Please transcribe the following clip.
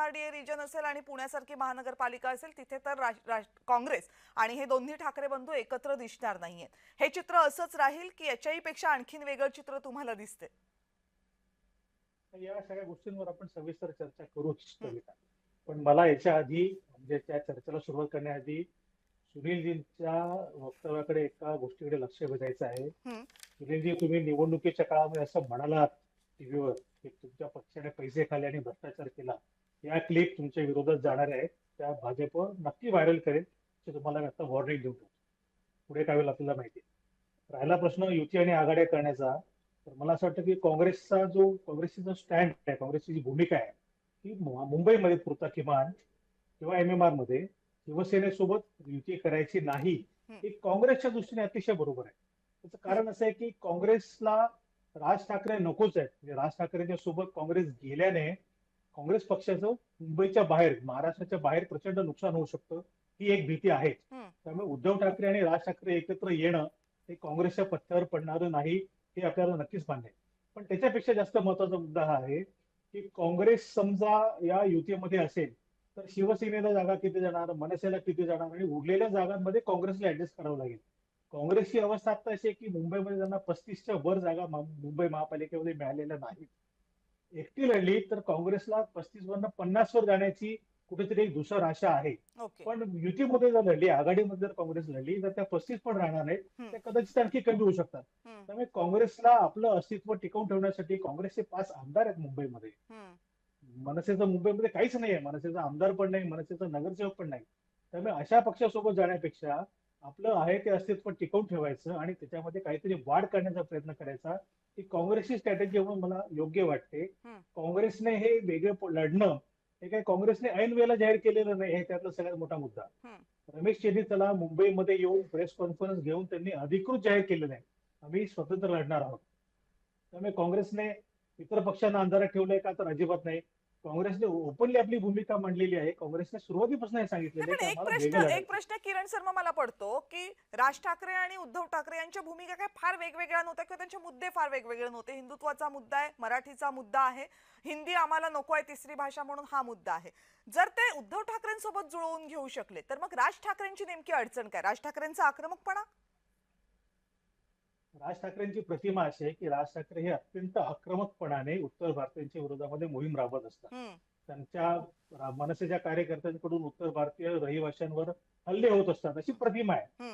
MRDA region असेल आणि पुण्यासारखी महानगरपालिका असेल तिथे तर काँग्रेस आणि हे दोन्ही ठाकरे बंधू एकत्र दिसणार नाहीयेत. हे चित्र असंच राहील की याच्याही पेक्षा आणखीन वेगळं चित्र तुम्हाला दिसते? या सगळ्या गोष्टींवर आपण सविस्तर चर्चा करूच कविता. पण मला याच्या आधी म्हणजे त्या चर्चेला सुरुवात करण्याआधी सुनीलजींच्या वक्तव्याकडे एका गोष्टीकडे लक्ष वेधायचं आहे. सुनीलजी, तुम्ही निवडणुकीच्या काळामध्ये असं म्हणालात टीव्हीवर की तुमच्या पक्षाने पैसे खाल्ले आणि भ्रष्टाचार केला. या क्लिप तुमच्या विरोधात जाणार आहेत, त्या भाजप नक्की व्हायरल करेल हे तुम्हाला मी आता वॉर्निंग देऊन ठेवतो. पुढे काय होईल आपल्याला माहिती आहे. राहिला प्रश्न युती आणि आघाड्या करण्याचा, तर मला असं वाटतं की काँग्रेसची जो स्टँड आहे, काँग्रेसची जी भूमिका आहे ती मुंबईमध्ये पुरता किमान किंवा एमएमआर मध्ये शिवसेनेसोबत युती करायची नाही, ही काँग्रेसच्या दृष्टीने अतिशय बरोबर आहे. त्याचं कारण असं आहे की काँग्रेसला राज ठाकरे नकोच आहेत. म्हणजे राज ठाकरेंच्या सोबत काँग्रेस गेल्याने काँग्रेस पक्षाचं मुंबईच्या बाहेर, महाराष्ट्राच्या बाहेर प्रचंड नुकसान होऊ शकतं, ही एक भीती आहे. त्यामुळे उद्धव ठाकरे आणि राज ठाकरे एकत्र येणं हे काँग्रेसच्या पथ्यावर पडणारं नाही, हे आपल्याला नक्कीच मान्य आहे. पण त्याच्यापेक्षा जास्त महत्वाचा मुद्दा हा आहे की काँग्रेस समजा या युतीमध्ये असेल तर शिवसेनेला जागा किती जाणार, मनसेला किती जाणार आणि उरलेल्या जागांमध्ये काँग्रेसला ऍडजस्ट करावं लागेल. काँग्रेसची अवस्था आता अशी आहे की मुंबईमध्ये त्यांना 35च्या वर जागा मुंबई महापालिकेमध्ये मिळालेल्या नाहीत. एकटी लढली तर काँग्रेसला 35 वरनं 50 वर जाण्याची कुठेतरी एक दुसर आशा आहे. पण युतीमध्ये जर लढली, आघाडीमध्ये जर काँग्रेस लढली तर त्या 35 पण राहणार नाहीत, त्या कदाचित आणखी कमी होऊ शकतात. त्यामुळे काँग्रेसला आपलं अस्तित्व टिकवून ठेवण्यासाठी काँग्रेसचे 5 आमदार आहेत मुंबईमध्ये. मनसेचं मुंबईमध्ये काहीच नाहीये, मनसेचा आमदार पण नाही, मनसेचा नगरसेवक पण नाही. त्यामुळे अशा पक्षासोबत जाण्यापेक्षा आपलं आहे ते अस्तित्व टिकवून ठेवायचं आणि त्याच्यामध्ये काहीतरी वाढ करण्याचा प्रयत्न करायचा, ही काँग्रेसची स्ट्रॅटेजी म्हणून मला योग्य वाटते. काँग्रेसने हे वेगळे लढणं हे काही काँग्रेसने ऐन वेळेला जाहीर केलेलं नाही, हे त्यातला सगळ्यात मोठा मुद्दा. रमेश चेन्नीताला मुंबईमध्ये येऊन प्रेस कॉन्फरन्स घेऊन त्यांनी अधिकृत जाहीर केलेलं आहे, आम्ही स्वतंत्र लढणार आहोत. त्यामुळे काँग्रेसने इतर पक्षांना अंधारात ठेवलंय का, तर अजिबात नाही. काँग्रेसने ओपनली आपली भूमिका मांडलेली आहे. काँग्रेसने सुरुवातीपासून हे सांगितलेलं आहे की आम्हाला वेगळं एक लढायचं. प्रश्न किरण शर्मा मला पडतो की राज ठाकरे आणि उद्धव ठाकरे यांच्या भूमिका काय फार वेगवेगळ्या नव्हत्या किंवा त्यांचे मुद्दे फार वेगवेगळे नव्हते. हिंदुत्वाचा मुद्दा आहे, मराठीचा मुद्दा आहे, हिंदी आम्हाला नको आहे तिसरी भाषा म्हणून हा मुद्दा आहे. जर ते उद्धव ठाकरेंसोबत जुळवून घेऊ शकले तर मग राज ठाकरेंची नेमकी अडचण काय? राज ठाकरेंचा आक्रमकपणा? राज ठाकरेंची प्रतिमा अशी आहे की राज ठाकरे हे अत्यंत आक्रमकपणाने उत्तर भारतीयांच्या विरोधामध्ये मोहीम राबवत असतात. त्यांच्या मनसेच्या कार्यकर्त्यांकडून उत्तर भारतीय रहिवाशांवर हल्ले होत असतात, अशी प्रतिमा आहे.